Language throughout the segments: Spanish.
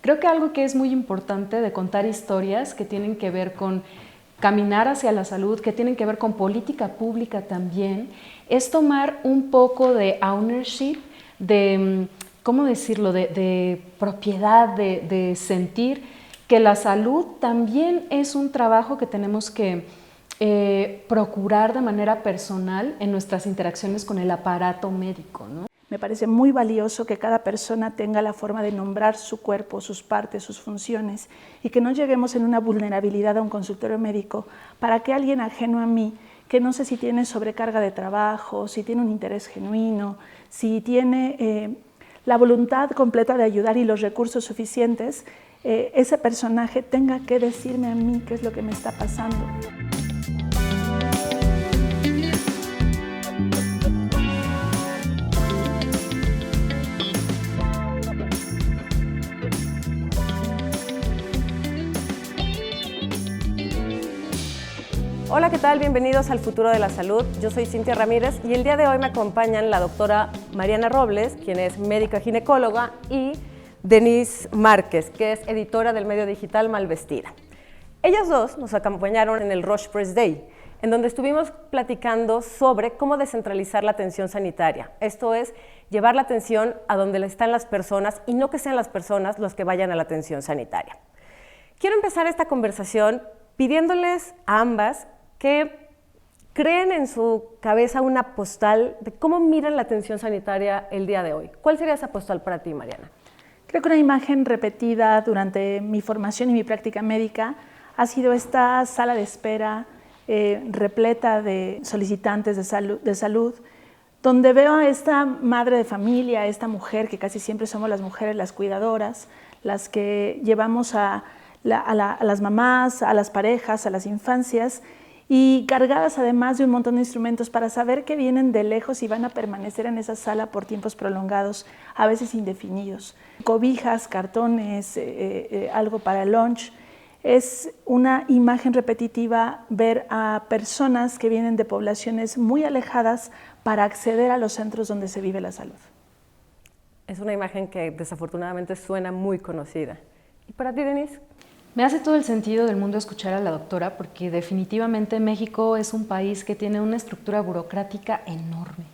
Creo que algo que es muy importante de contar historias que tienen que ver con caminar hacia la salud, que tienen que ver con política pública también, es tomar un poco de ownership, de, ¿cómo decirlo?, de propiedad, de sentir que la salud también es un trabajo que tenemos que procurar de manera personal en nuestras interacciones con el aparato médico, ¿no? Me parece muy valioso que cada persona tenga la forma de nombrar su cuerpo, sus partes, sus funciones, y que no lleguemos en una vulnerabilidad a un consultorio médico para que alguien ajeno a mí, que no sé si tiene sobrecarga de trabajo, si tiene un interés genuino, si tiene la voluntad completa de ayudar y los recursos suficientes, ese personaje tenga que decirme a mí qué es lo que me está pasando. Hola, ¿qué tal? Bienvenidos al Futuro de la Salud. Yo soy Cintia Ramírez y el día de hoy me acompañan la doctora Mariana Robles, quien es médica ginecóloga, y Denise Márquez, que es editora del medio digital Malvestida. Ellas dos nos acompañaron en el Roche Press Day, en donde estuvimos platicando sobre cómo descentralizar la atención sanitaria. Esto es, llevar la atención a donde están las personas y no que sean las personas los que vayan a la atención sanitaria. Quiero empezar esta conversación pidiéndoles a ambas que creen en su cabeza una postal de cómo miran la atención sanitaria el día de hoy. ¿Cuál sería esa postal para ti, Mariana? Creo que una imagen repetida durante mi formación y mi práctica médica ha sido esta sala de espera repleta de solicitantes de salud, donde veo a esta madre de familia, a esta mujer, que casi siempre somos las mujeres las cuidadoras, las que llevamos a las mamás, a las parejas, a las infancias, y cargadas además de un montón de instrumentos para saber que vienen de lejos y van a permanecer en esa sala por tiempos prolongados, a veces indefinidos. Cobijas, cartones, algo para el lunch. Es una imagen repetitiva ver a personas que vienen de poblaciones muy alejadas para acceder a los centros donde se vive la salud. Es una imagen que desafortunadamente suena muy conocida. ¿Y para ti, Denise? Me hace todo el sentido del mundo escuchar a la doctora, porque definitivamente México es un país que tiene una estructura burocrática enorme.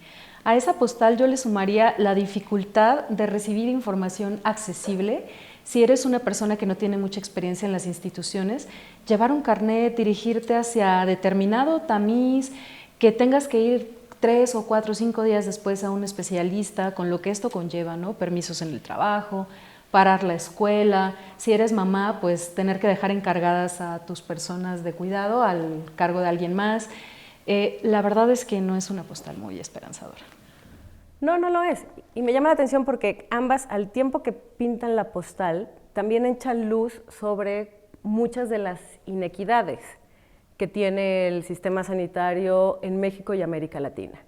A esa postal yo le sumaría la dificultad de recibir información accesible. Si eres una persona que no tiene mucha experiencia en las instituciones, llevar un carnet, dirigirte hacia determinado tamiz, que tengas que ir 3 o 4 o 5 días después a un especialista, con lo que esto conlleva, ¿no? Permisos en el trabajo, parar la escuela. Si eres mamá, pues tener que dejar encargadas a tus personas de cuidado al cargo de alguien más. La verdad es que no es una postal muy esperanzadora. No, no lo es. Y me llama la atención porque ambas, al tiempo que pintan la postal, también echan luz sobre muchas de las inequidades que tiene el sistema sanitario en México y América Latina.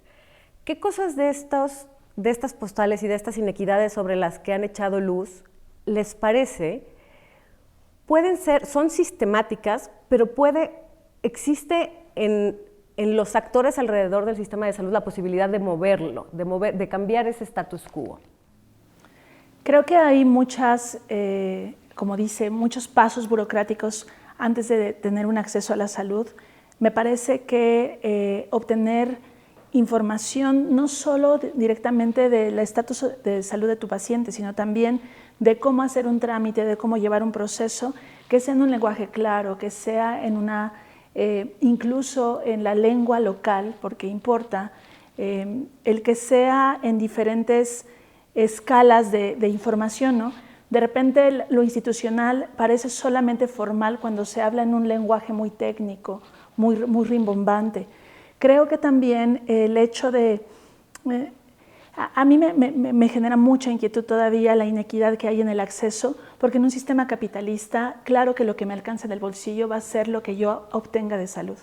¿Qué cosas de estas postales y de estas inequidades sobre las que han echado luz les parece son sistemáticas, pero existe en los actores alrededor del sistema de salud la posibilidad de moverlo, de cambiar ese status quo? Creo que hay muchos pasos burocráticos antes de tener un acceso a la salud. Me parece que obtener información no solo directamente del estatus de salud de tu paciente, sino también de cómo hacer un trámite, de cómo llevar un proceso, que sea en un lenguaje claro, que sea incluso en la lengua local, porque importa, el que sea en diferentes escalas de información, ¿no? De repente lo institucional parece solamente formal cuando se habla en un lenguaje muy técnico, muy rimbombante. Creo que también el hecho de... A mí me genera mucha inquietud todavía la inequidad que hay en el acceso, porque en un sistema capitalista, claro que lo que me alcanza en el bolsillo va a ser lo que yo obtenga de salud.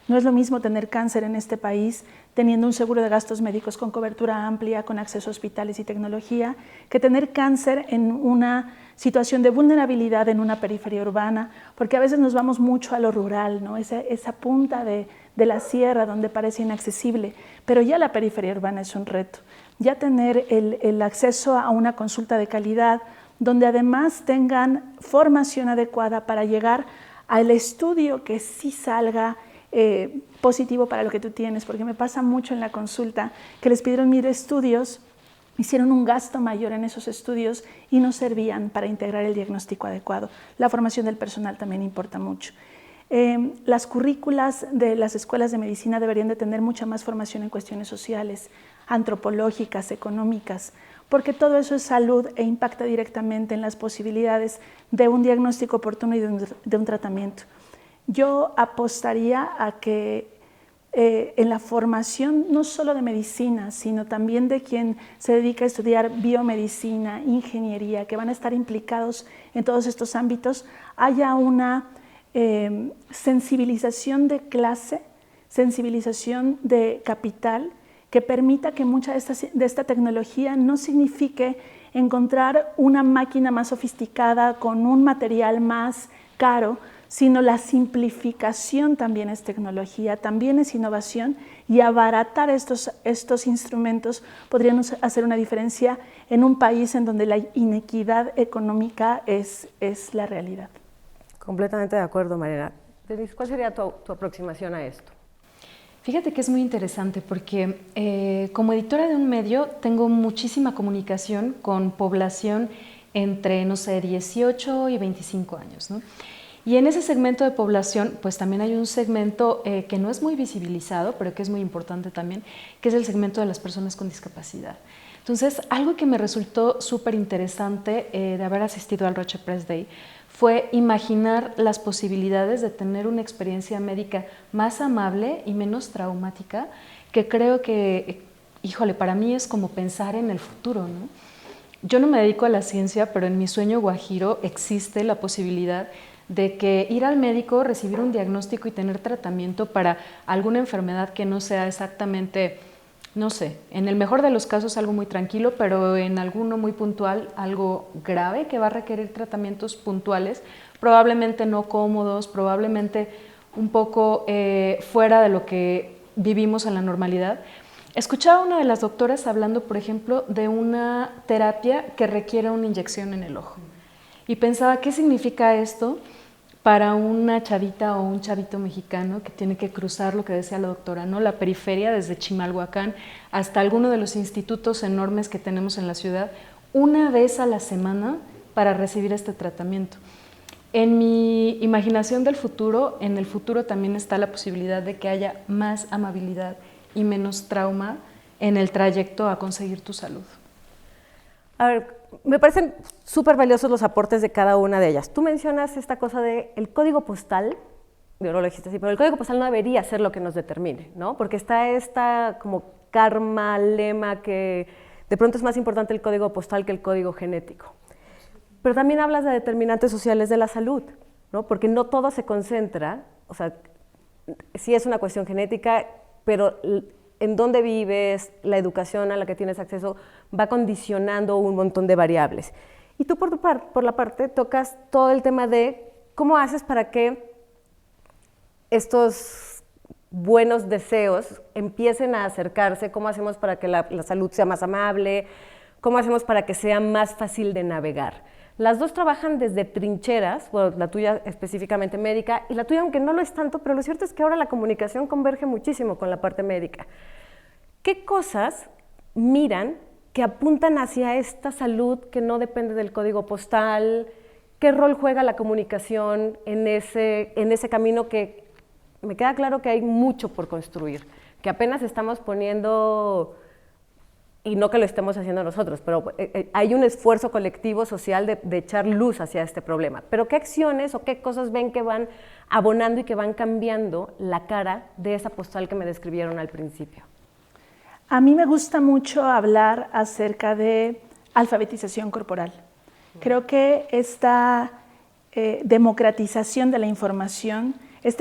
No es lo mismo tener cáncer en este país teniendo un seguro de gastos médicos con cobertura amplia, con acceso a hospitales y tecnología, que tener cáncer en una situación de vulnerabilidad en una periferia urbana, porque a veces nos vamos mucho a lo rural, ¿no? Esa punta de la sierra donde parece inaccesible, pero ya la periferia urbana es un reto. Ya tener el acceso a una consulta de calidad donde además tengan formación adecuada para llegar al estudio que sí salga positivo para lo que tú tienes, porque me pasa mucho en la consulta que les pidieron 1000 estudios, hicieron un gasto mayor en esos estudios y no servían para integrar el diagnóstico adecuado. La formación del personal también importa mucho. Las currículas de las escuelas de medicina deberían de tener mucha más formación en cuestiones sociales, antropológicas, económicas, porque todo eso es salud e impacta directamente en las posibilidades de un diagnóstico oportuno y de un tratamiento. Yo apostaría a que en la formación no solo de medicina, sino también de quien se dedica a estudiar biomedicina, ingeniería, que van a estar implicados en todos estos ámbitos, haya una sensibilización de clase, sensibilización de capital, que permita que mucha de esta tecnología no signifique encontrar una máquina más sofisticada con un material más caro, sino la simplificación también es tecnología, también es innovación, y abaratar estos instrumentos podrían hacer una diferencia en un país en donde la inequidad económica es la realidad. Completamente de acuerdo, Mariana. Denise, ¿cuál sería tu aproximación a esto? Fíjate que es muy interesante porque como editora de un medio tengo muchísima comunicación con población entre, no sé, 18 y 25 años, ¿no? Y en ese segmento de población, pues también hay un segmento que no es muy visibilizado, pero que es muy importante también, que es el segmento de las personas con discapacidad. Entonces, algo que me resultó súper interesante de haber asistido al Roche Press Day fue imaginar las posibilidades de tener una experiencia médica más amable y menos traumática, que creo que, híjole, para mí es como pensar en el futuro, ¿no? Yo no me dedico a la ciencia, pero en mi sueño guajiro existe la posibilidad de que ir al médico, recibir un diagnóstico y tener tratamiento para alguna enfermedad que no sea exactamente, no sé, en el mejor de los casos algo muy tranquilo, pero en alguno muy puntual algo grave que va a requerir tratamientos puntuales, probablemente no cómodos, probablemente un poco fuera de lo que vivimos en la normalidad. Escuchaba a una de las doctoras hablando, por ejemplo, de una terapia que requiere una inyección en el ojo. Y pensaba, ¿qué significa esto para una chavita o un chavito mexicano que tiene que cruzar lo que decía la doctora, ¿no? La periferia desde Chimalhuacán hasta alguno de los institutos enormes que tenemos en la ciudad, una vez a la semana para recibir este tratamiento? En mi imaginación del futuro, en el futuro también está la posibilidad de que haya más amabilidad y menos trauma en el trayecto a conseguir tu salud. A ver, me parecen súper valiosos los aportes de cada una de ellas. Tú mencionas esta cosa del código postal, yo no lo dijiste así, pero el código postal no debería ser lo que nos determine, ¿no? Porque está esta como karma, lema, que de pronto es más importante el código postal que el código genético. Pero también hablas de determinantes sociales de la salud, ¿no? Porque no todo se concentra, o sea, sí es una cuestión genética, pero en dónde vives, la educación a la que tienes acceso, va condicionando un montón de variables. Y tú por la parte tocas todo el tema de cómo haces para que estos buenos deseos empiecen a acercarse, cómo hacemos para que la salud sea más amable, cómo hacemos para que sea más fácil de navegar. Las dos trabajan desde trincheras, bueno, la tuya específicamente médica, y la tuya aunque no lo es tanto, pero lo cierto es que ahora la comunicación converge muchísimo con la parte médica. ¿Qué cosas miran que apuntan hacia esta salud que no depende del código postal? ¿Qué rol juega la comunicación en ese camino que me queda claro que hay mucho por construir, que apenas estamos poniendo, y no que lo estemos haciendo nosotros, pero hay un esfuerzo colectivo social de echar luz hacia este problema? Pero ¿qué acciones o qué cosas ven que van abonando y que van cambiando la cara de esa postal que me describieron al principio? A mí me gusta mucho hablar acerca de alfabetización corporal. Creo que esta democratización de la información,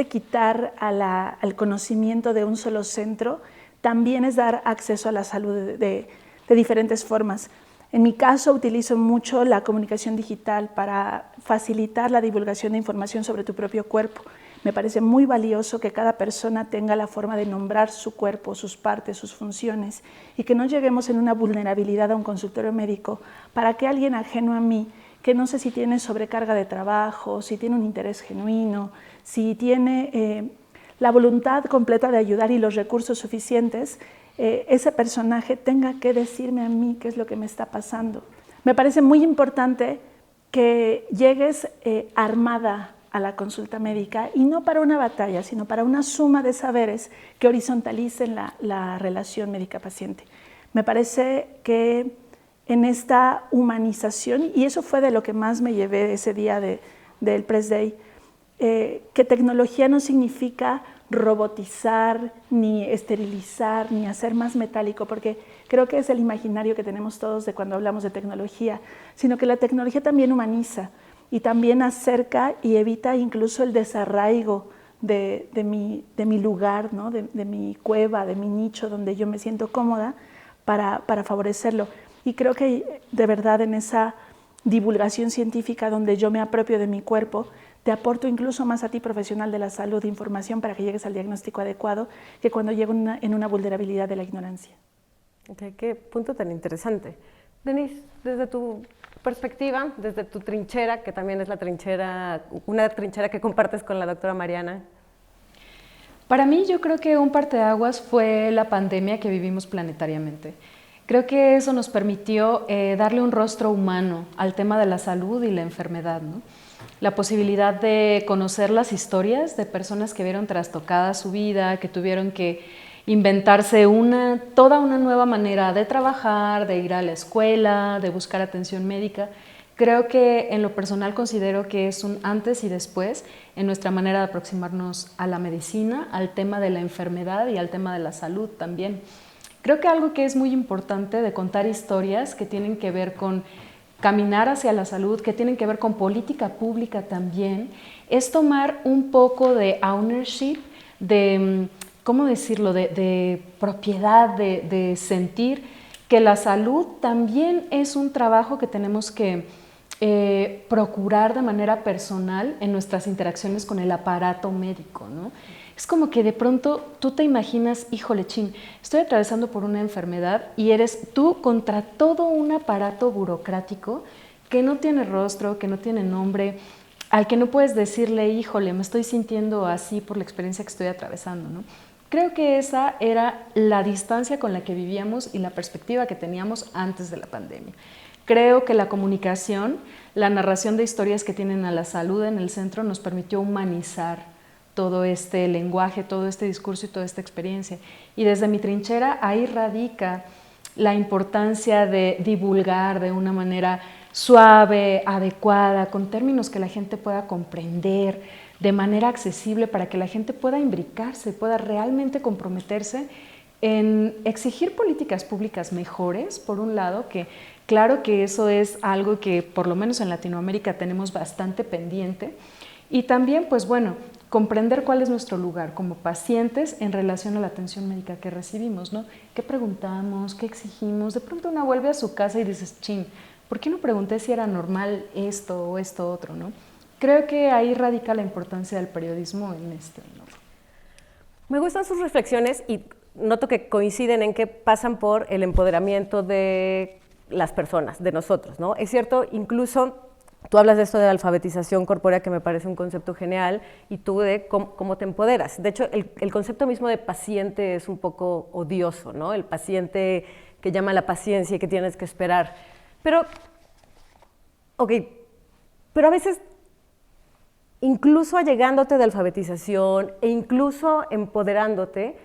quitar al conocimiento de un solo centro, también es dar acceso a la salud de diferentes formas. En mi caso, utilizo mucho la comunicación digital para facilitar la divulgación de información sobre tu propio cuerpo. Me parece muy valioso que cada persona tenga la forma de nombrar su cuerpo, sus partes, sus funciones, y que no lleguemos en una vulnerabilidad a un consultorio médico para que alguien ajeno a mí, que no sé si tiene sobrecarga de trabajo, si tiene un interés genuino, si tiene la voluntad completa de ayudar y los recursos suficientes, ese personaje tenga que decirme a mí qué es lo que me está pasando. Me parece muy importante que llegues armada a la consulta médica y no para una batalla, sino para una suma de saberes que horizontalicen la relación médica-paciente. Me parece que en esta humanización, y eso fue de lo que más me llevé ese día del Press Day, que tecnología no significa robotizar, ni esterilizar, ni hacer más metálico, porque creo que es el imaginario que tenemos todos de cuando hablamos de tecnología, sino que la tecnología también humaniza y también acerca y evita incluso el desarraigo de mi lugar, ¿no? de mi cueva, de mi nicho donde yo me siento cómoda para favorecerlo. Y creo que de verdad en esa divulgación científica donde yo me apropio de mi cuerpo, te aporto incluso más a ti, profesional de la salud, información para que llegues al diagnóstico adecuado que cuando llego en una vulnerabilidad de la ignorancia. Okay, qué punto tan interesante. Denise, desde tu perspectiva, desde tu trinchera, que también es una trinchera que compartes con la doctora Mariana. Para mí, yo creo que un parteaguas fue la pandemia que vivimos planetariamente. Creo que eso nos permitió darle un rostro humano al tema de la salud y la enfermedad, ¿no? La posibilidad de conocer las historias de personas que vieron trastocada su vida, que tuvieron que inventarse toda una nueva manera de trabajar, de ir a la escuela, de buscar atención médica. Creo que en lo personal considero que es un antes y después en nuestra manera de aproximarnos a la medicina, al tema de la enfermedad y al tema de la salud también. Creo que algo que es muy importante de contar historias que tienen que ver con caminar hacia la salud, que tienen que ver con política pública también, es tomar un poco de ownership, de, ¿cómo decirlo?, de propiedad, de sentir que la salud también es un trabajo que tenemos que procurar de manera personal en nuestras interacciones con el aparato médico, ¿no? Es como que de pronto tú te imaginas, híjole, chin, estoy atravesando por una enfermedad y eres tú contra todo un aparato burocrático que no tiene rostro, que no tiene nombre, al que no puedes decirle, híjole, me estoy sintiendo así por la experiencia que estoy atravesando, ¿no? Creo que esa era la distancia con la que vivíamos y la perspectiva que teníamos antes de la pandemia. Creo que la comunicación, la narración de historias que tienen a la salud en el centro nos permitió humanizar todo este lenguaje, todo este discurso y toda esta experiencia. Y desde mi trinchera ahí radica la importancia de divulgar de una manera suave, adecuada, con términos que la gente pueda comprender, de manera accesible para que la gente pueda imbricarse, pueda realmente comprometerse en exigir políticas públicas mejores, por un lado, que claro que eso es algo que por lo menos en Latinoamérica tenemos bastante pendiente, y también, pues bueno, comprender cuál es nuestro lugar como pacientes en relación a la atención médica que recibimos, ¿no? ¿Qué preguntamos? ¿Qué exigimos? De pronto uno vuelve a su casa y dices, chin, ¿por qué no pregunté si era normal esto o esto otro, ¿no? Creo que ahí radica la importancia del periodismo en esto, ¿no? Me gustan sus reflexiones y noto que coinciden en que pasan por el empoderamiento de las personas, de nosotros, ¿no? Es cierto, incluso tú hablas de esto de alfabetización corpórea, que me parece un concepto genial, y tú de cómo te empoderas. De hecho, el concepto mismo de paciente es un poco odioso, ¿no? El paciente que llama a la paciencia y que tienes que esperar. Pero a veces, incluso allegándote de alfabetización e incluso empoderándote,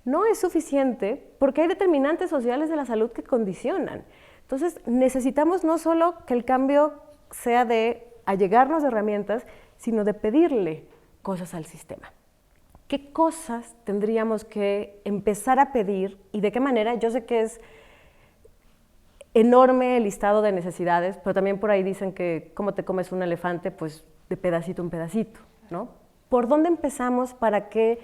no es suficiente porque hay determinantes sociales de la salud que condicionan. Entonces, necesitamos no solo que el cambio sea de allegarnos de herramientas, sino de pedirle cosas al sistema. ¿Qué cosas tendríamos que empezar a pedir y de qué manera? Yo sé que es enorme el listado de necesidades, pero también por ahí dicen que cómo te comes un elefante, pues de pedacito en pedacito, ¿no? ¿Por dónde empezamos para que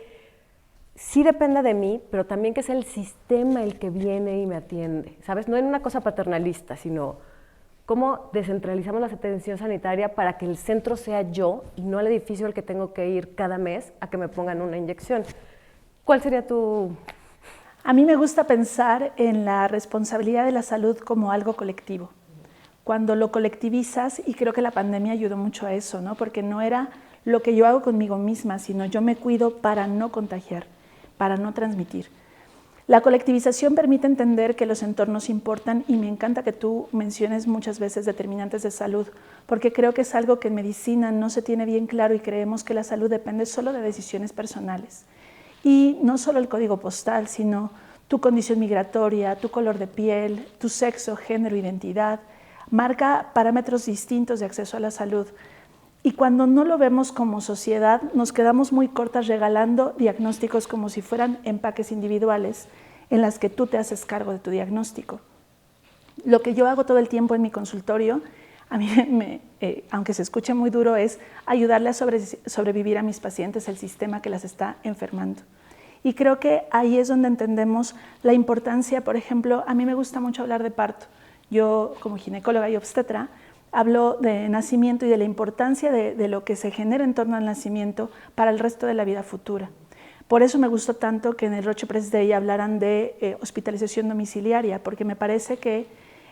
sí dependa de mí, pero también que sea el sistema el que viene y me atiende? ¿Sabes? No en una cosa paternalista, sino cómo descentralizamos la atención sanitaria para que el centro sea yo y no el edificio al que tengo que ir cada mes a que me pongan una inyección. ¿Cuál sería tu...? A mí me gusta pensar en la responsabilidad de la salud como algo colectivo, cuando lo colectivizas, y creo que la pandemia ayudó mucho a eso, ¿no? Porque no era lo que yo hago conmigo misma, sino yo me cuido para no contagiar, para no transmitir. La colectivización permite entender que los entornos importan, y me encanta que tú menciones muchas veces determinantes de salud, porque creo que es algo que en medicina no se tiene bien claro, y creemos que la salud depende solo de decisiones personales. Y no solo el código postal, sino tu condición migratoria, tu color de piel, tu sexo, género, identidad, marca parámetros distintos de acceso a la salud. Y cuando no lo vemos como sociedad, nos quedamos muy cortas regalando diagnósticos como si fueran empaques individuales en las que tú te haces cargo de tu diagnóstico. Lo que yo hago todo el tiempo en mi consultorio, a mí aunque se escuche muy duro, es ayudarle a sobrevivir a mis pacientes el sistema que las está enfermando. Y creo que ahí es donde entendemos la importancia. Por ejemplo, a mí me gusta mucho hablar de parto. Yo, como ginecóloga y obstetra, hablo de nacimiento y de la importancia de lo que se genera en torno al nacimiento para el resto de la vida futura. Por eso me gustó tanto que en el Roche Press Day hablaran de hospitalización domiciliaria, porque me parece que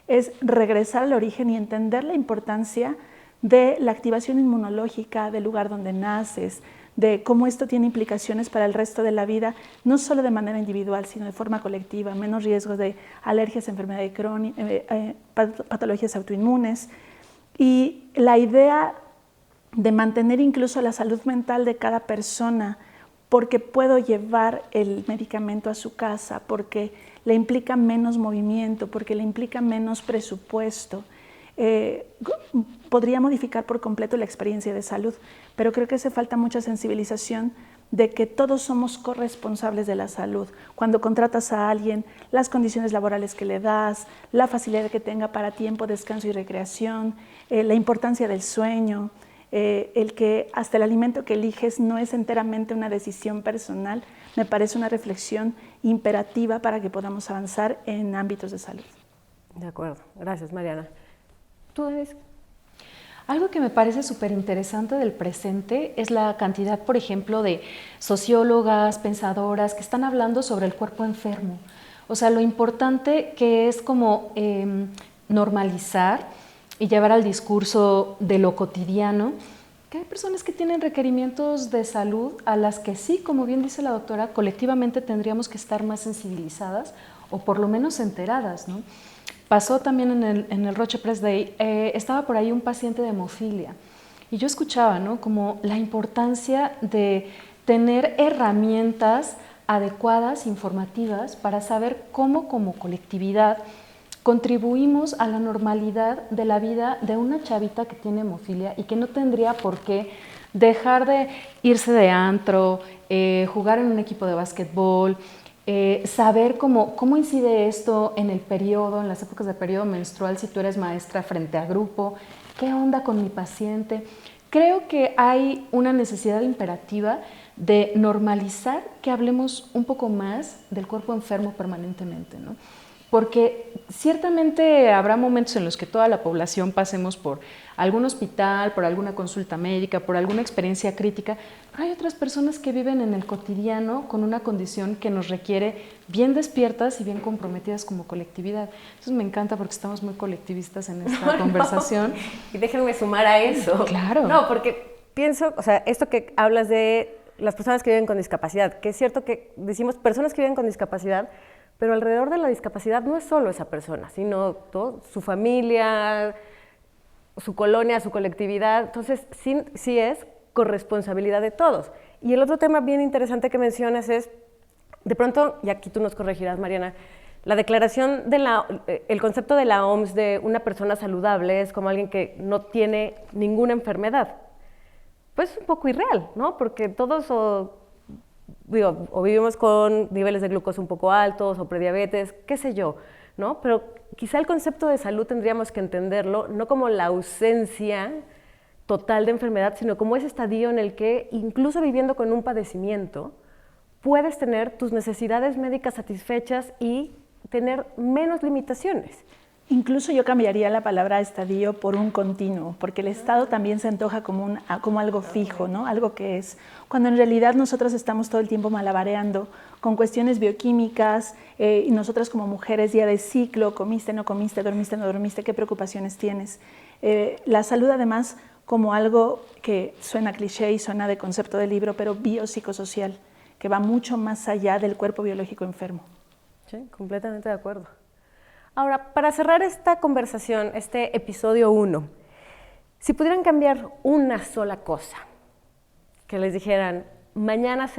es regresar al origen y entender la importancia de la activación inmunológica del lugar donde naces, de cómo esto tiene implicaciones para el resto de la vida, no solo de manera individual, sino de forma colectiva, menos riesgo de alergias, enfermedades crónicas, patologías autoinmunes. Y la idea de mantener incluso la salud mental de cada persona, porque puedo llevar el medicamento a su casa, porque le implica menos movimiento, porque le implica menos presupuesto, podría modificar por completo la experiencia de salud. Pero creo que hace falta mucha sensibilización de que todos somos corresponsables de la salud. Cuando contratas a alguien, las condiciones laborales que le das, la facilidad que tenga para tiempo, descanso y recreación, la importancia del sueño, el que hasta el alimento que eliges no es enteramente una decisión personal, me parece una reflexión imperativa para que podamos avanzar en ámbitos de salud. De acuerdo, gracias Mariana. ¿Tú, Denise? Algo que me parece súper interesante del presente es la cantidad, por ejemplo, de sociólogas, pensadoras que están hablando sobre el cuerpo enfermo. O sea, lo importante que es como normalizar y llevar al discurso de lo cotidiano, que hay personas que tienen requerimientos de salud a las que sí, como bien dice la doctora, colectivamente tendríamos que estar más sensibilizadas o por lo menos enteradas, ¿no? Pasó también en el Roche Press Day, estaba por ahí un paciente de hemofilia y yo escuchaba, ¿no?, como la importancia de tener herramientas adecuadas, informativas, para saber cómo como colectividad contribuimos a la normalidad de la vida de una chavita que tiene hemofilia y que no tendría por qué dejar de irse de antro, jugar en un equipo de básquetbol, saber cómo incide esto en el periodo, en las épocas de periodo menstrual, si tú eres maestra frente a grupo, qué onda con mi paciente. Creo que hay una necesidad imperativa de normalizar que hablemos un poco más del cuerpo enfermo permanentemente, ¿no? Porque ciertamente habrá momentos en los que toda la población pasemos por algún hospital, por alguna consulta médica, por alguna experiencia crítica, pero hay otras personas que viven en el cotidiano con una condición que nos requiere bien despiertas y bien comprometidas como colectividad. Entonces me encanta porque estamos muy colectivistas en esta conversación. Y déjenme sumar a eso. Claro. No, porque pienso, o sea, esto que hablas de las personas que viven con discapacidad, que es cierto que decimos personas que viven con discapacidad, pero alrededor de la discapacidad no es solo esa persona, sino todo, su familia, su colonia, su colectividad. Entonces, sí es corresponsabilidad de todos. Y el otro tema bien interesante que mencionas es, de pronto, y aquí tú nos corregirás, Mariana, la declaración el concepto de la OMS de una persona saludable es como alguien que no tiene ninguna enfermedad. Pues es un poco irreal, ¿no? Porque todos o vivimos con niveles de glucosa un poco altos o prediabetes, qué sé yo, ¿no? Pero quizá el concepto de salud tendríamos que entenderlo no como la ausencia total de enfermedad, sino como ese estadio en el que, incluso viviendo con un padecimiento, puedes tener tus necesidades médicas satisfechas y tener menos limitaciones. Incluso yo cambiaría la palabra estadio por un continuo, porque el estado también se antoja como algo fijo, ¿no? Algo que es, cuando en realidad nosotros estamos todo el tiempo malabareando con cuestiones bioquímicas, y nosotras como mujeres, día de ciclo, comiste, no comiste, dormiste, no dormiste, qué preocupaciones tienes. La salud además como algo que suena cliché y suena de concepto de libro, pero biopsicosocial, que va mucho más allá del cuerpo biológico enfermo. Sí, completamente de acuerdo. Ahora, para cerrar esta conversación, este episodio 1, si pudieran cambiar una sola cosa, que les dijeran, mañana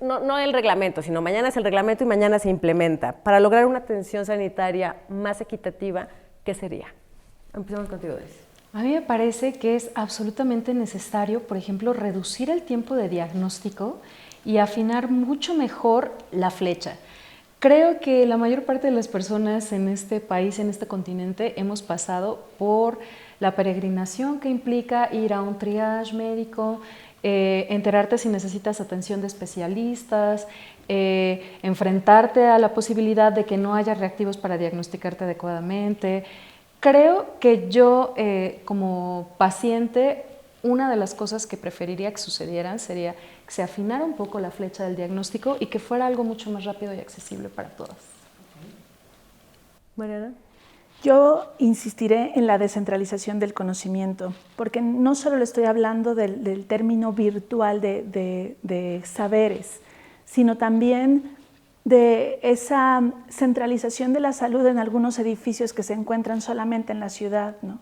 no el reglamento, sino mañana es el reglamento y mañana se implementa, para lograr una atención sanitaria más equitativa, ¿qué sería? Empezamos contigo, Denise. A mí me parece que es absolutamente necesario, por ejemplo, reducir el tiempo de diagnóstico y afinar mucho mejor la flecha. Creo que la mayor parte de las personas en este país, en este continente, hemos pasado por la peregrinación que implica ir a un triage médico, enterarte si necesitas atención de especialistas, enfrentarte a la posibilidad de que no haya reactivos para diagnosticarte adecuadamente. Creo que yo, como paciente, una de las cosas que preferiría que sucedieran sería que se afinara un poco la flecha del diagnóstico y que fuera algo mucho más rápido y accesible para todas. Mariana. Yo insistiré en la descentralización del conocimiento, porque no solo le estoy hablando del término virtual de saberes, sino también de esa centralización de la salud en algunos edificios que se encuentran solamente en la ciudad, ¿no?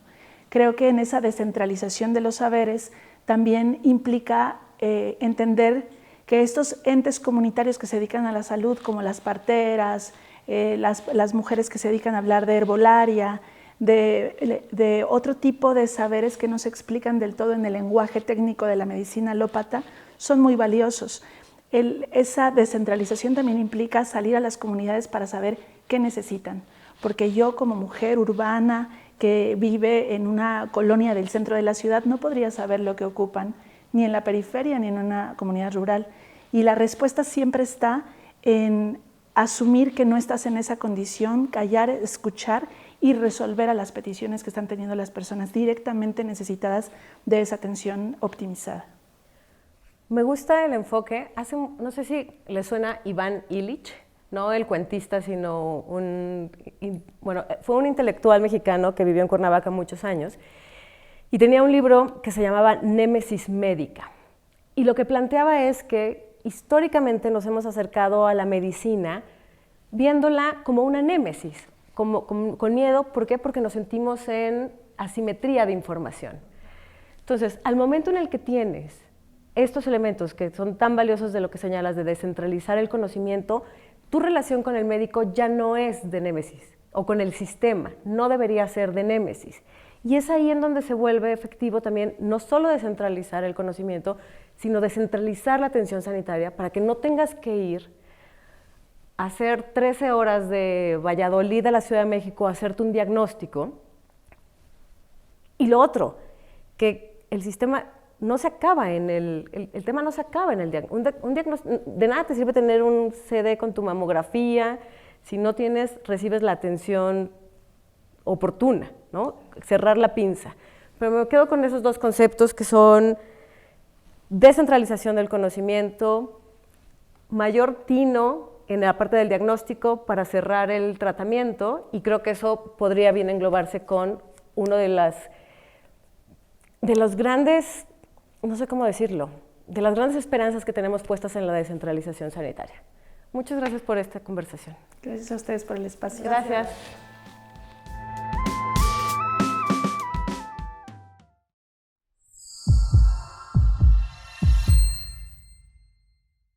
Creo que en esa descentralización de los saberes también implica entender que estos entes comunitarios que se dedican a la salud, como las parteras, las mujeres que se dedican a hablar de herbolaria, de otro tipo de saberes que no se explican del todo en el lenguaje técnico de la medicina alópata, son muy valiosos. Esa descentralización también implica salir a las comunidades para saber qué necesitan, porque yo como mujer urbana que vive en una colonia del centro de la ciudad no podría saber lo que ocupan, ni en la periferia ni en una comunidad rural. Y la respuesta siempre está en asumir que no estás en esa condición, callar, escuchar y resolver a las peticiones que están teniendo las personas directamente necesitadas de esa atención optimizada. Me gusta el enfoque, no sé si le suena Iván Illich, no el cuentista, sino fue un intelectual mexicano que vivió en Cuernavaca muchos años y tenía un libro que se llamaba Némesis Médica. Y lo que planteaba es que históricamente nos hemos acercado a la medicina viéndola como una némesis, con miedo. ¿Por qué? Porque nos sentimos en asimetría de información. Entonces, al momento en el que tienes estos elementos que son tan valiosos de lo que señalas, de descentralizar el conocimiento, tu relación con el médico ya no es de némesis, o con el sistema, no debería ser de némesis. Y es ahí en donde se vuelve efectivo también no solo descentralizar el conocimiento, sino descentralizar la atención sanitaria para que no tengas que ir a hacer 13 horas de Valladolid a la Ciudad de México a hacerte un diagnóstico. Y lo otro, que el sistema no se acaba el tema no se acaba en el diagnóstico. De nada te sirve tener un CD con tu mamografía si no recibes la atención oportuna, ¿no? Cerrar la pinza. Pero me quedo con esos dos conceptos que son descentralización del conocimiento, mayor tino en la parte del diagnóstico para cerrar el tratamiento, y creo que eso podría bien englobarse con uno de los grandes, no sé cómo decirlo, de las grandes esperanzas que tenemos puestas en la descentralización sanitaria. Muchas gracias por esta conversación. Gracias a ustedes por el espacio. Gracias.